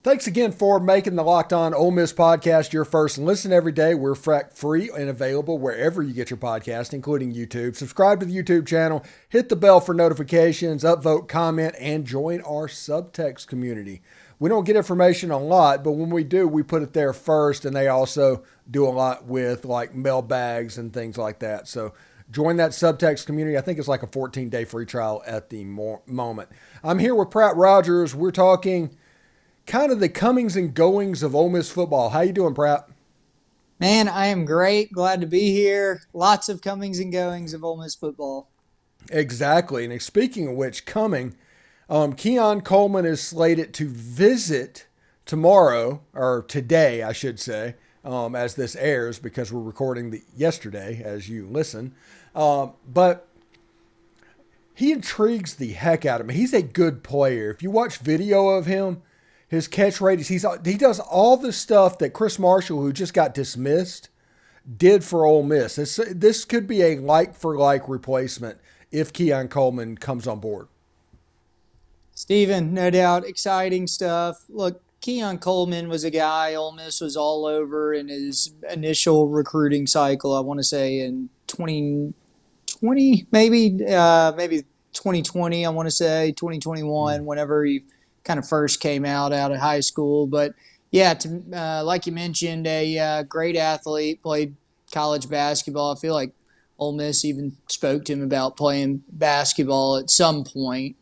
Thanks again for making the Locked On Ole Miss podcast your first listen every day. We're free and available wherever you get your podcast, including YouTube. Subscribe to the YouTube channel, hit the bell for notifications, upvote, comment, and join our Subtext community. We don't get information a lot, but when we do, we put it there first, and they also do a lot with like mailbags and things like that. So join that Subtext community. I think it's like a 14-day free trial at the moment. I'm here with Pratt Rogers. We're talking kind of the comings and goings of Ole Miss football. How you doing, Pratt? Man, I am great. Glad to be here. Lots of comings and goings of Ole Miss football. Exactly. And speaking of which, Keon Coleman is slated to visit tomorrow, or today, I should say, as this airs, because we're recording yesterday as you listen. But he intrigues the heck out of me. He's a good player. If you watch video of him, his catch rate he does all the stuff that Chris Marshall, who just got dismissed, did for Ole Miss. This could be a like-for-like replacement if Keon Coleman comes on board. Steven, no doubt, exciting stuff. Look, Keon Coleman was a guy Ole Miss was all over in his initial recruiting cycle, I want to say in 2020, maybe 2020, I want to say, 2021, whenever he kind of first came out of high school. But yeah, like you mentioned, a great athlete, played college basketball. I feel like Ole Miss even spoke to him about playing basketball at some point.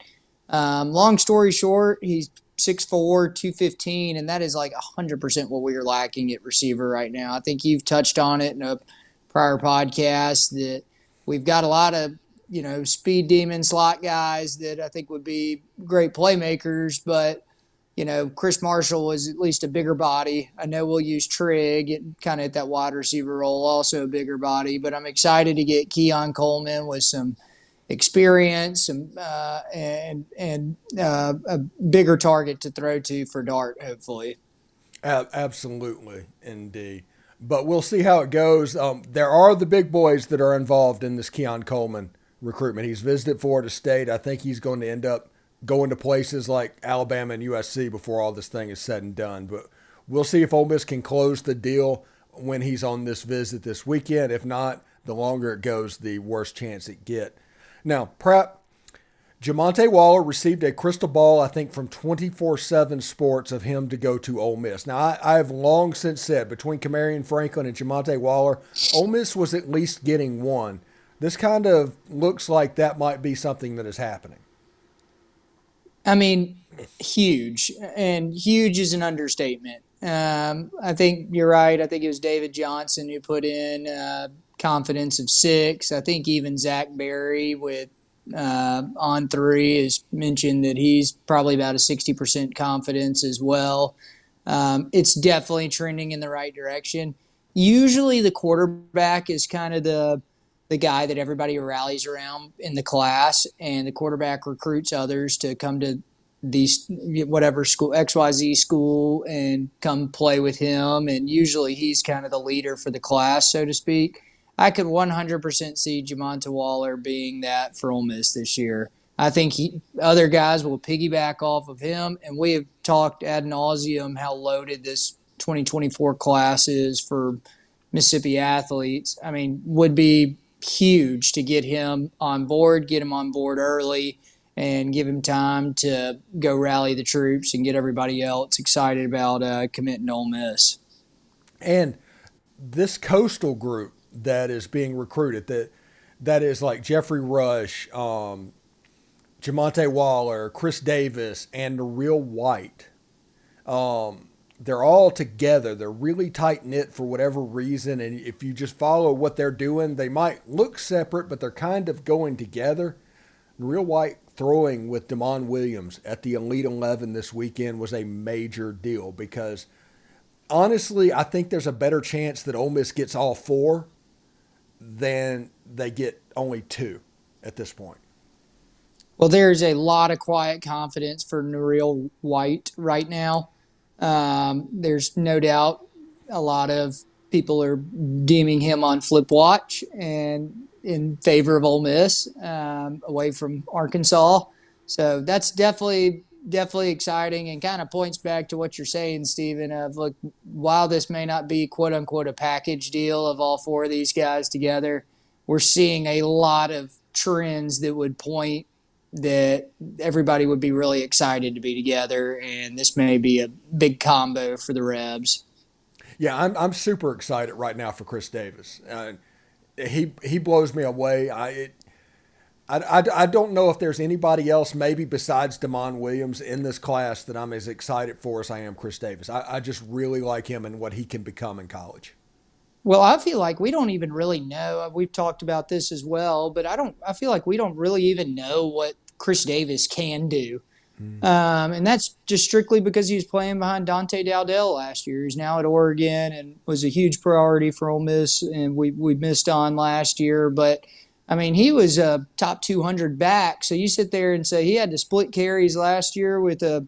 Long story short, he's 6'4", 215, and that is like 100% what we are lacking at receiver right now. I think you've touched on it in a prior podcast that we've got a lot of speed demon slot guys that I think would be great playmakers, but, Chris Marshall was at least a bigger body. I know we'll use Trigg kind of at that wide receiver role, also a bigger body, but I'm excited to get Keon Coleman with some experience and a bigger target to throw to for Dart, hopefully. Absolutely, indeed. But we'll see how it goes. There are the big boys that are involved in this Keon Coleman recruitment. He's visited Florida State. I think he's going to end up going to places like Alabama and USC before all this thing is said and done. But we'll see if Ole Miss can close the deal when he's on this visit this weekend. If not, the longer it goes, the worse chance it get. Now, Pratt, Jamonte Waller received a crystal ball, I think, from 24/7 Sports of him to go to Ole Miss. Now, I have long since said between Kamarion Franklin and Jamonte Waller, Ole Miss was at least getting one. This kind of looks like that might be something that is happening. I mean, huge, and huge is an understatement. I think you're right. I think it was David Johnson who put in confidence of 6. I think even Zach Berry with on 3 has mentioned that he's probably about a 60% confidence as well. It's definitely trending in the right direction. Usually the quarterback is kind of the guy that everybody rallies around in the class, and the quarterback recruits others to come to these whatever school, XYZ school, and come play with him. And usually he's kind of the leader for the class, so to speak. I could 100% see Jamonte Waller being that for Ole Miss this year. I think other guys will piggyback off of him, and we have talked ad nauseum how loaded this 2024 class is for Mississippi athletes. I mean, would be huge to get him on board early, and give him time to go rally the troops and get everybody else excited about committing to Ole Miss. And this coastal group that is being recruited, that is like Jeffrey Rush, Jamonte Waller, Chris Davis, and Nareel White. They're all together. They're really tight-knit for whatever reason, and if you just follow what they're doing, they might look separate, but they're kind of going together. Nareel White throwing with Damon Williams at the Elite 11 this weekend was a major deal because, honestly, I think there's a better chance that Ole Miss gets all 4 than they get only 2 at this point. Well, there's a lot of quiet confidence for Nareel White right now. There's no doubt a lot of people are deeming him on flip watch and in favor of Ole Miss, away from Arkansas. So that's definitely definitely exciting, and kind of points back to what you're saying, Stephen, of look, while this may not be quote unquote a package deal of all four of these guys together, we're seeing a lot of trends that would point that everybody would be really excited to be together, and this may be a big combo for the Rebs. Yeah, I'm super excited right now for Chris Davis. He blows me away. I don't know if there's anybody else, maybe besides Damon Williams, in this class that I'm as excited for as I am Chris Davis. I just really like him and what he can become in college. Well, I feel like we don't even really know. We've talked about this as well, but I feel like we don't really even know what Chris Davis can do. And that's just strictly because he was playing behind Dante Dowdell last year. He's now at Oregon and was a huge priority for Ole Miss, and we missed on last year. But, I mean, he was a top 200 back. So you sit there and say he had to split carries last year with a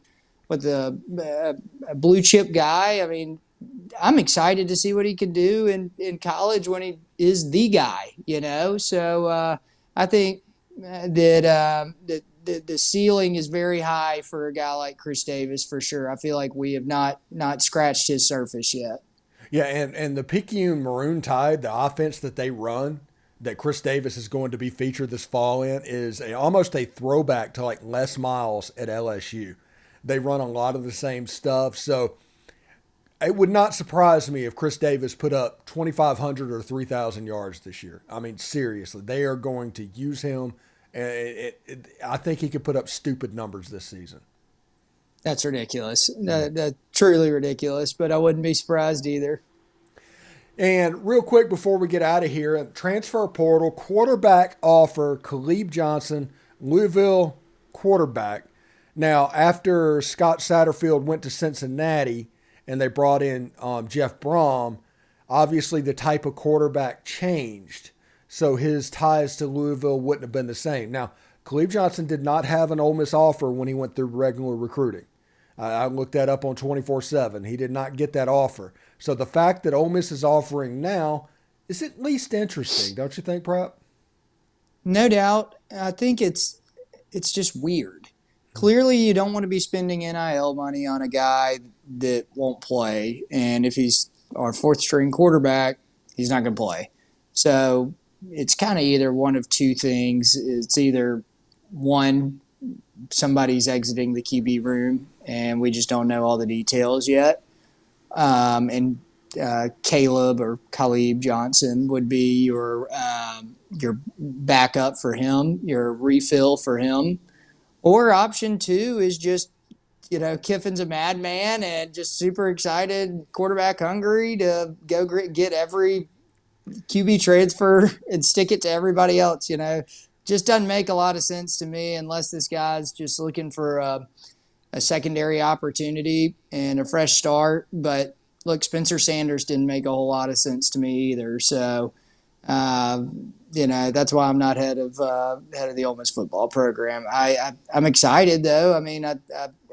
blue-chip guy. I mean, I'm excited to see what he can do in college when he is the guy, you know. So I think that the ceiling is very high for a guy like Chris Davis for sure. I feel like we have not scratched his surface yet. Yeah, and the Picayune Maroon Tide, the offense that they run, that Chris Davis is going to be featured this fall in, is almost a throwback to like Les Miles at LSU. They run a lot of the same stuff, so it would not surprise me if Chris Davis put up 2,500 or 3,000 yards this year. I mean, seriously, they are going to use him. I think he could put up stupid numbers this season. That's ridiculous. That's truly ridiculous, but I wouldn't be surprised either. And real quick before we get out of here, transfer portal, quarterback offer, Khalib Johnson, Louisville quarterback. Now, after Scott Satterfield went to Cincinnati and they brought in Jeff Brom, obviously the type of quarterback changed. So his ties to Louisville wouldn't have been the same. Now, Khalib Johnson did not have an Ole Miss offer when he went through regular recruiting. I looked that up on 24/7. He did not get that offer. So the fact that Ole Miss is offering now is at least interesting, don't you think, Pratt? No doubt. I think it's just weird. Clearly, you don't want to be spending NIL money on a guy that won't play. And if he's our fourth string quarterback, he's not going to play. So it's kind of either one of two things. It's either one, somebody's exiting the QB room and we just don't know all the details yet. And Caleb or Khalib Johnson would be your backup for him, your refill for him. Or option two is just, Kiffin's a madman and just super excited, quarterback hungry to go get every QB transfer and stick it to everybody else, Just doesn't make a lot of sense to me unless this guy's just looking for a secondary opportunity and a fresh start. But look, Spencer Sanders didn't make a whole lot of sense to me either. So, that's why I'm not head of the Ole Miss football program. I'm excited though. I mean, I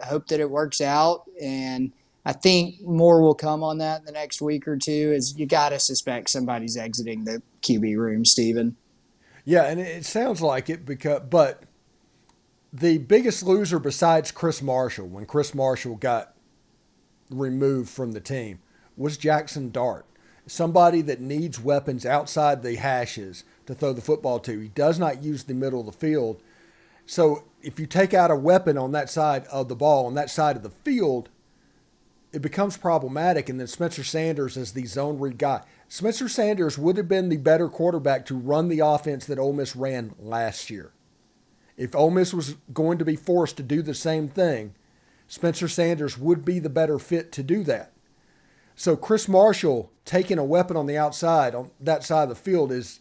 hope that it works out, and I think more will come on that in the next week or two. Is you got to suspect somebody's exiting the QB room, Stephen. Yeah, and it sounds like it but the biggest loser besides Chris Marshall, when Chris Marshall got removed from the team, was Jackson Dart. Somebody that needs weapons outside the hashes to throw the football to. He does not use the middle of the field. So if you take out a weapon on that side of the ball, on that side of the field, it becomes problematic. And then Spencer Sanders is the zone read guy. Spencer Sanders would have been the better quarterback to run the offense that Ole Miss ran last year. If Ole Miss was going to be forced to do the same thing, Spencer Sanders would be the better fit to do that. So Chris Marshall taking a weapon on the outside, on that side of the field, is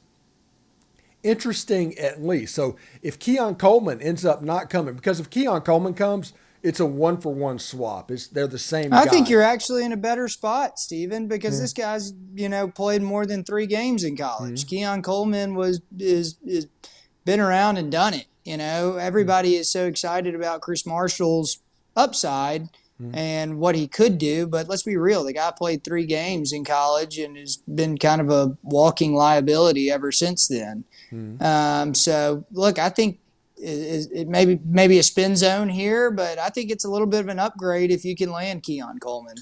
interesting at least. So if Keon Coleman ends up not coming, because if Keon Coleman comes, it's a one-for-one swap. They're the same guy. I think you're actually in a better spot, Stephen, because this guy's, played more than 3 games in college. Mm-hmm. Keon Coleman is been around and done it. Everybody is so excited about Chris Marshall's upside and what he could do. But let's be real. The guy played 3 games in college and has been kind of a walking liability ever since then. So, look, I think it maybe a spin zone here, but I think it's a little bit of an upgrade if you can land Keon Coleman.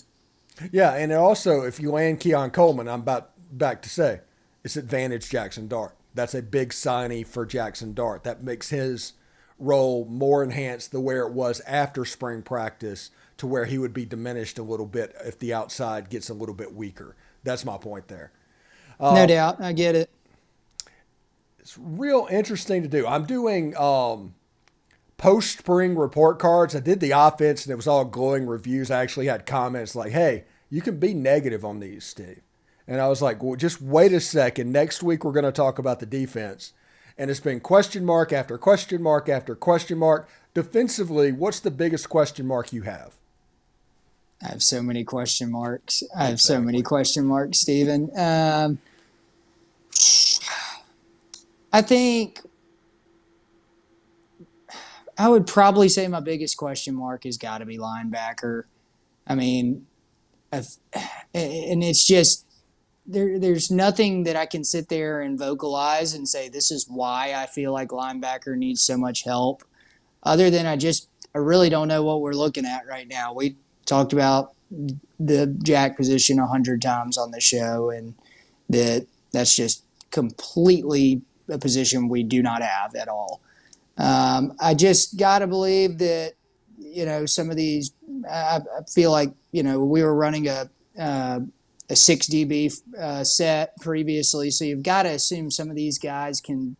Yeah, and also if you land Keon Coleman, I'm back to say it's advantage Jackson Dart. That's a big signee for Jackson Dart. That makes his role more enhanced than where it was after spring practice, to where he would be diminished a little bit if the outside gets a little bit weaker. That's my point there. No doubt, I get it. It's real interesting to do. I'm doing post-spring report cards. I did the offense, and it was all glowing reviews. I actually had comments like, hey, you can be negative on these, Steve. And I was like, well, just wait a second. Next week, we're going to talk about the defense. And it's been question mark after question mark after question mark. Defensively, what's the biggest question mark you have? I have so many question marks. I have so many question marks, Stephen. I think I would probably say my biggest question mark has got to be linebacker. I mean, and it's just there's nothing that I can sit there and vocalize and say this is why I feel like linebacker needs so much help, other than I really don't know what we're looking at right now. We talked about the jack position 100 times on the show, and that's just completely a position we do not have at all. I just got to believe that, some of these, I feel like, we were running a 6 DB set previously, so you've got to assume some of these guys can,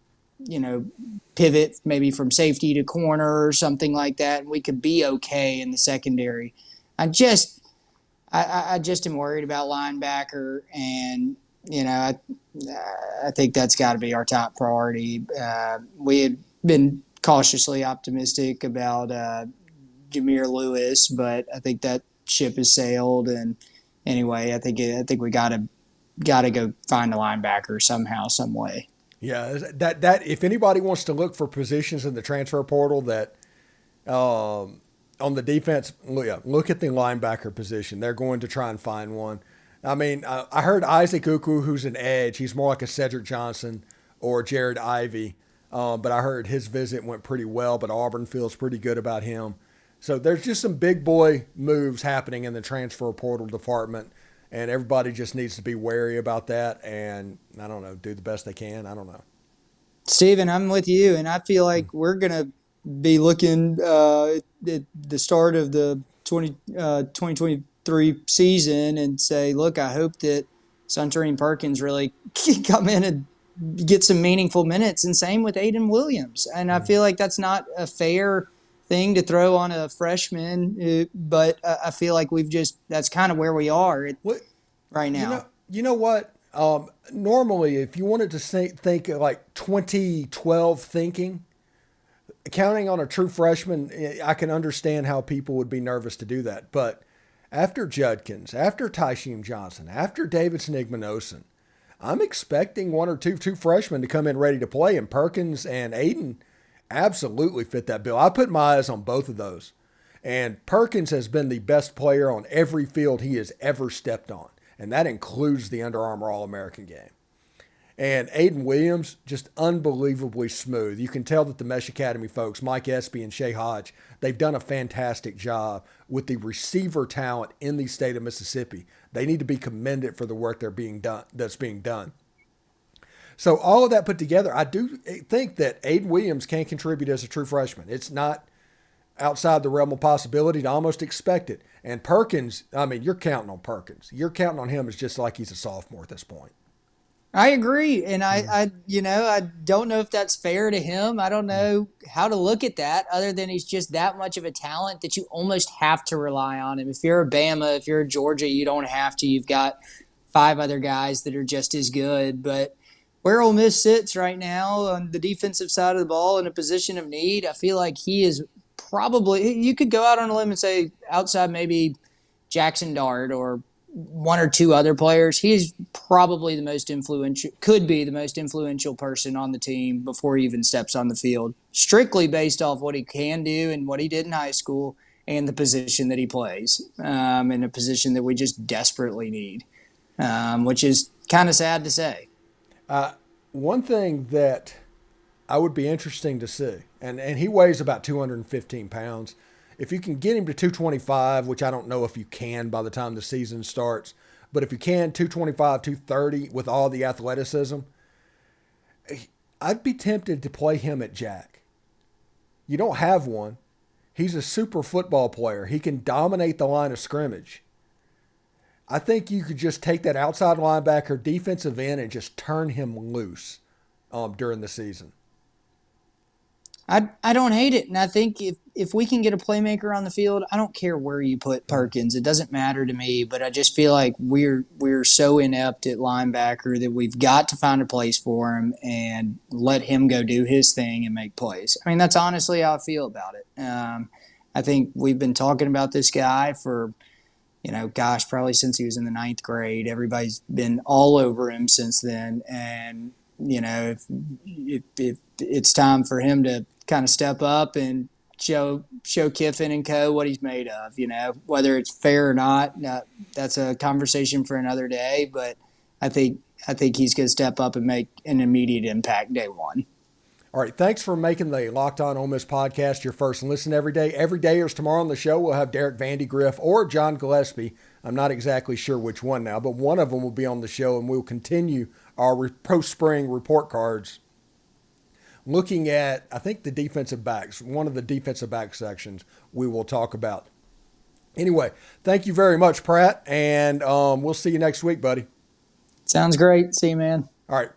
pivot maybe from safety to corner or something like that, and we could be okay in the secondary. I just am worried about linebacker, and I think that's got to be our top priority. We had been cautiously optimistic about Jameer Lewis, but I think that ship has sailed. And anyway, I think we got to go find a linebacker somehow, some way. Yeah, that if anybody wants to look for positions in the transfer portal that on the defense, look at the linebacker position. They're going to try and find one. I mean, I heard Isaac Ukwu, who's an edge. He's more like a Cedric Johnson or Jared Ivey. But I heard his visit went pretty well, but Auburn feels pretty good about him. So there's just some big boy moves happening in the transfer portal department, and everybody just needs to be wary about that and, I don't know, do the best they can. I don't know. Steven, I'm with you, and I feel like we're going to be looking at the start of the 2023 season and say, look, I hope that Suntarine Perkins really can come in and get some meaningful minutes, and same with Aiden Williams. And I feel like that's not a fair thing to throw on a freshman, but I feel like that's kind of where we are right now. You know what? Normally, if you wanted to think like 2012 thinking, counting on a true freshman, I can understand how people would be nervous to do that. But after Judkins, after Tysheem Johnson, after Davidson Igbinosun, I'm expecting one or two freshmen to come in ready to play, and Perkins and Aiden absolutely fit that bill. I put my eyes on both of those. And Perkins has been the best player on every field he has ever stepped on, and that includes the Under Armour All-American game. And Aiden Williams, just unbelievably smooth. You can tell that the Mesh Academy folks, Mike Espy and Shea Hodge, they've done a fantastic job with the receiver talent in the state of Mississippi. They need to be commended for the work that's being done. So all of that put together, I do think that Aiden Williams can contribute as a true freshman. It's not outside the realm of possibility to almost expect it. And Perkins, I mean, you're counting on Perkins. You're counting on him as just like he's a sophomore at this point. I agree, and I don't know if that's fair to him. I don't know how to look at that other than he's just that much of a talent that you almost have to rely on him. If you're a Bama, if you're a Georgia, you don't have to. You've got 5 other guys that are just as good. But where Ole Miss sits right now on the defensive side of the ball in a position of need, I feel like he is probably – you could go out on a limb and say outside maybe Jackson Dart or – 1 or 2 other players, he's probably could be the most influential person on the team before he even steps on the field, strictly based off what he can do and what he did in high school and the position that he plays, in a position that we just desperately need, which is kind of sad to say. One thing that I would be interesting to see. And he weighs about 215 pounds. If you can get him to 225, which I don't know if you can by the time the season starts, but if you can, 225, 230 with all the athleticism, I'd be tempted to play him at Jack. You don't have one. He's a super football player. He can dominate the line of scrimmage. I think you could just take that outside linebacker defensive end and just turn him loose during the season. I don't hate it, and I think if we can get a playmaker on the field, I don't care where you put Perkins. It doesn't matter to me, but I just feel like we're so inept at linebacker that we've got to find a place for him and let him go do his thing and make plays. I mean, that's honestly how I feel about it. I think we've been talking about this guy for, probably since he was in the 9th grade. Everybody's been all over him since then, and if it's time for him to kind of step up and show Kiffin and co what he's made of, whether it's fair or not, that's a conversation for another day. But I think he's going to step up and make an immediate impact day one. All right, thanks for making the Locked On Ole Miss podcast your first listen every day. Every day or tomorrow on the show, we'll have Derek Vandegrift or John Gillespie. I'm not exactly sure which one now, but one of them will be on the show, and we'll continue our post-spring report cards looking at, I think, the defensive backs. One of the defensive back sections we will talk about. Anyway, thank you very much, Pratt, and we'll see you next week, buddy. Sounds great. See you, man. All right.